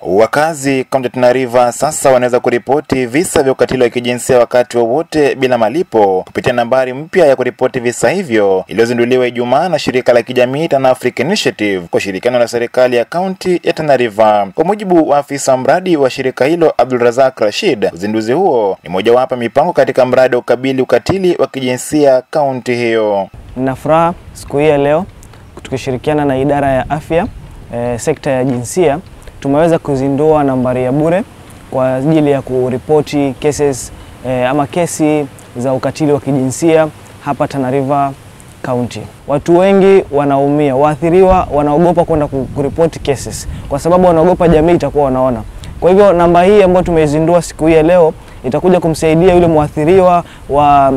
Wakazi kaunti Tana River sasa wanaweza kuripoti visa vya ukatili wa kijinsia wakati wowote bila malipo kupitia nambari mpya ya kuripoti visa hivyo iliyozinduliwa Ijumaa na shirika la kijamii Tana Africa Initiative kwa shirikiano na serikali ya kaunti ya Tana River. Kwa mujibu wa afisa mradi wa shirika hilo Abdulrazak Rashid, uzinduzi huo ni mojawapo mipango katika mradi wa ukabili ukatili wa kijinsia kaunti hiyo. Nina furaha siku hii leo tukishirikiana na idara ya afya sekta ya jinsia tumeweza kuzindua nambari ya bure kwa ajili ya kuripoti cases ama kesi za ukatili wa kijinsia hapa Tana River County. Watu wengi wanaumia, waathiriwa wanaogopa kwenda kuripoti cases kwa sababu wanaogopa jamii itakuwa wanaona. Kwa hivyo namba hii ambayo tumeizindua siku hii leo itakuja kumsaidia yule mwathiriwa wa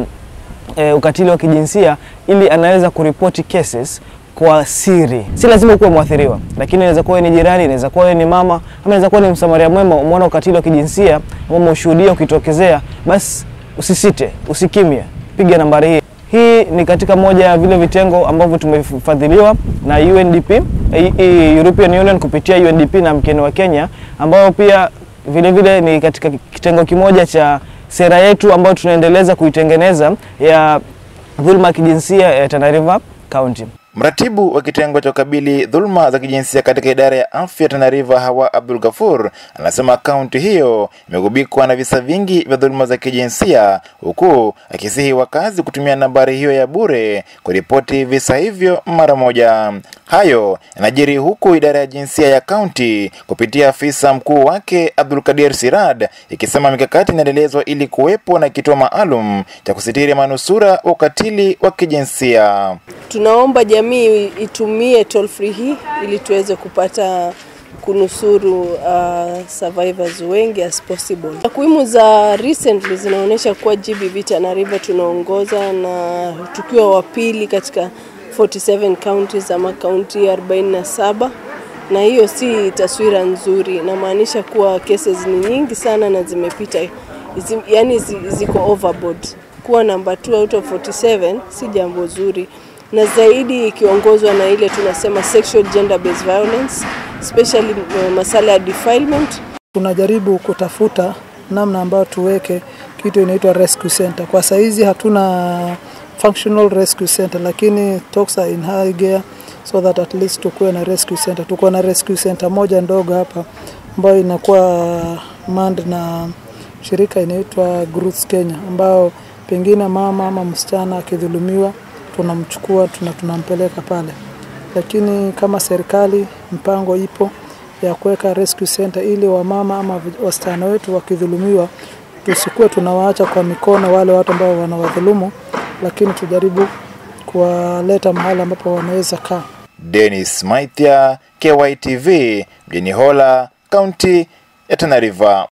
ukatili wa kijinsia ili anaweza kuripoti cases kwa siri. Si lazima kuwa mwathiriwa, lakini inaweza kuwa ni jirani, inaweza kuwa ni mama, ama inaweza kuwa ni msamaria mwema, umeona ukatili wa kijinsia, ama ushuhudia ukitokezea, basi usisite, usikimie, piga nambari hii. Hii ni katika moja ya vile vitengo ambavyo tumefadhiliwa na UNDP, European Union kupitia UNDP na mkeni wa Kenya, ambao pia vile ni katika kitengo kimoja cha sera yetu ambayo tunaendeleza kuitengeneza ya dhulma ya kijinsia ya Tana River County. Mratibu wa kitengo cha ukabili dhulma za kijinsia katika idara ya afya Tana River Hawa Abdul Gafur anasema kaunti hiyo imegubikwa na visa vingi vya dhulma za kijinsia, huku akisihi wakazi kutumia nambari hiyo ya bure kuripoti visa hivyo mara moja. Hayo yanajiri huku idara ya jinsia ya kaunti kupitia afisa mkuu wake Abdul Kadir Sirad ikisema mikakati inaendelezwa ili kuwepo na kituo maalum cha kusitiri manusura wa ukatili wa kijinsia. Tunaomba jamii itumie toll free hii ili tuweze kupata kunusuru survivors wengi as possible. Takwimu za recently zinaonyesha kuwa GBV Tana River tunaongoza na tukiwa wa pili katika 47 counties ama county 47, na hiyo si taswira nzuri. Inamaanisha kuwa cases ni nyingi sana na zimepita, yani ziko overboard. Kuwa number 2 out of 47 si jambo zuri, na zaidi ikiongozwa na ile tunasema sexual gender based violence, especially masala ya defilement. Tunajaribu kutafuta namna ambayo tuweke kitu inaitwa rescue center. Kwa saizi hatuna functional rescue center, lakini talks are in high gear so that at least tukue na rescue center. Tuko na rescue center moja ndogo hapa ambayo inakuwa manned na shirika inaitwa Groots Kenya, ambao pengine mama ama msichana akidhulumiwa tunamchukua tunampeleka pale. Lakini kama serikali mpango ipo ya kuweka rescue center ili wamama ama wasichana wetu wakidhulumiwa tusikue tunawaacha kwa mikono wale watu ambao wanawadhulumu, lakini tujaribu kuwaleta mahali ambapo wanaweza kaa. Dennis Maithia, KYTV, mjini Hola, kaunti ya Tana River.